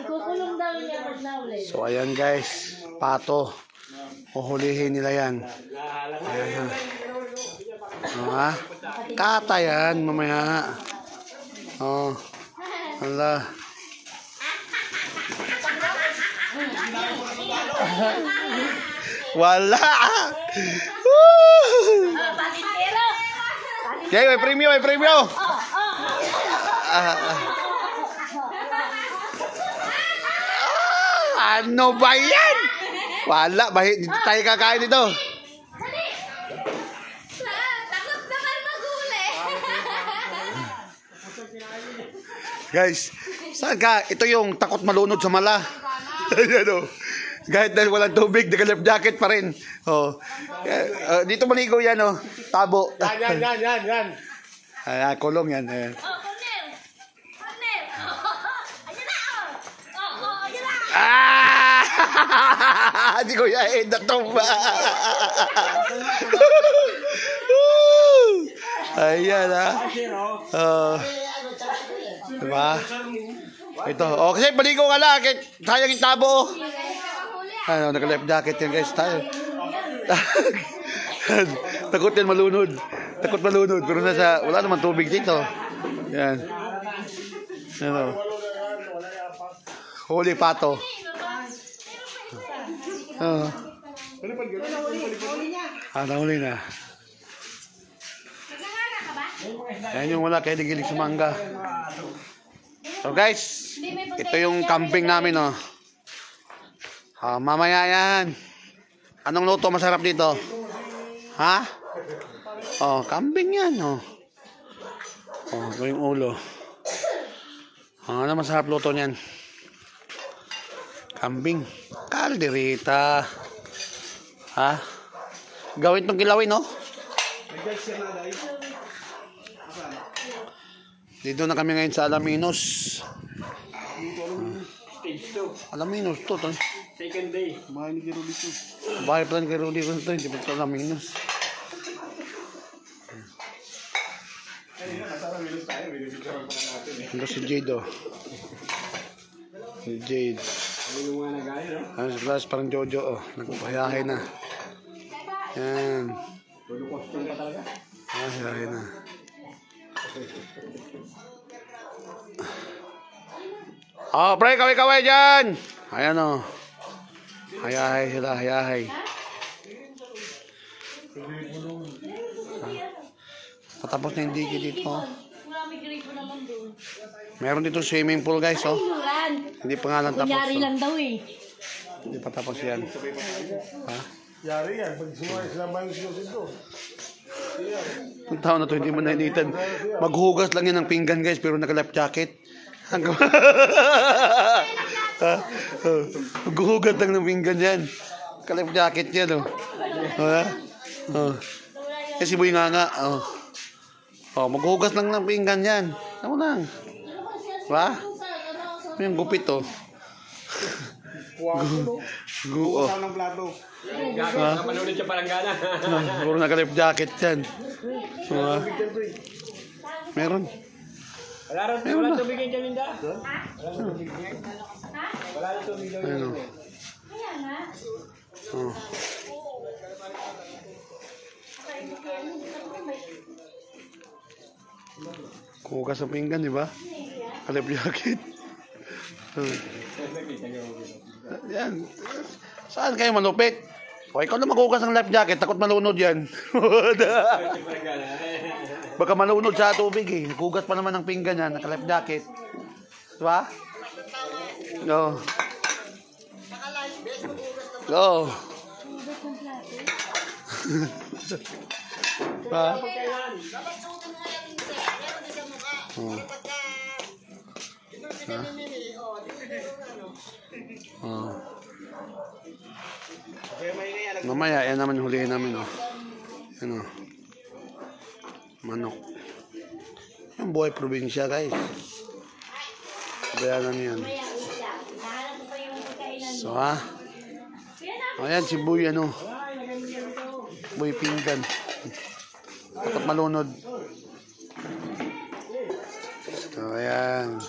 Kukulong daw niya pag naulit. So ayan guys, pato. Uhulihin nila yan. Ayan ha. Kata yan mamaya. Oh. Hala. Wala. Okay, may premyo, may premyo. Ano ba yan? Wala, dito tayo kakain dito. Takot naman maguli. Guys, saan ka? Ito yung takot malunod sa mala. Ayan o. Kahit dahil walang tubig, naka-life jacket pa rin. Oh. Dito maligo yan o. Tabo. Yan. Ayan, kulong yan. Ayan. Cornel. Ayan na. Ayan na. Di ko yain na tumba. Ayan ha. Diba? Ito. O kasi paligo ka lang. Sayang yung tabo. Ano, naka-life jacket yan guys. Tayo. Takot yan malunod. Takot malunod. Pero wala naman tubig dito. Yan. Ano. Huli pato. Nahuli na. Yan yung wala kaya nagilig sa mangga. So guys, ito yung camping namin oh. Mamaya yan. Anong luto masarap dito? Ha? Oh, camping yan oh. Oh, ito yung ulo. Ano masarap luto niyan? Kambing. Kalderita. Ha? Gawin tong kilawin, no? Dito na kami ngayon sa Alaminos. Alaminos to. Second day. Bahay ni Kiruli to. Bahay pa lang kay Rudy ko ito. Hindi pa ito Alaminos. Ito si Jade, oh. Si Jade. Ano sa class, parang Jojo, oh. Nagpapayahe na. Yan. Payahe na. Oh, pre, kaway-kaway dyan. Ayan, oh. Hayahay sila, hayahay. Patapos na yung digi dito, oh. Meron dito swimming pool, guys, oh. Hindi pa nga lang tapos. Kunyari lang daw eh. Hindi pa tapos yan. Ha? Yari yan. Pag sumay sila ba yung sinusin to? Ang tao na to, hindi mo nainitan. Maghugas lang yan ng pinggan, guys, pero naka-life jacket. Maghugas lang ng pinggan yan. Naka-life jacket yan, oh. Oh. Kasi buhay nga. Oh. Oh, maghugas lang ng pinggan yan. Ano lang. Diba? Yung gupit, oh. Guo. Ng plato. Kapanunod siya parang gana. Puro naka-life jacket yan. Meron. Wala tubig yung Jaminda. Wala na tubig yung Ayun, oh. Kukas ang pinggan, di ba? Kalip jacket. Yan. Saan kayo malupit? O ikaw na magkukas ng life jacket, takot malunod yan. Baka malunod sa tubig eh. Kugas pa naman ng pinggan yan, naka-life jacket. Di ba? Go. Go. Diba? Oh. Mamaya, yan naman hulihin namin, oh. Ano? Manok. Yung buhay probinsya, guys. Bayanan yan. So, ha? Ayan, si Boy, ano? Boy pinggan. Takot malunod. So, ayan.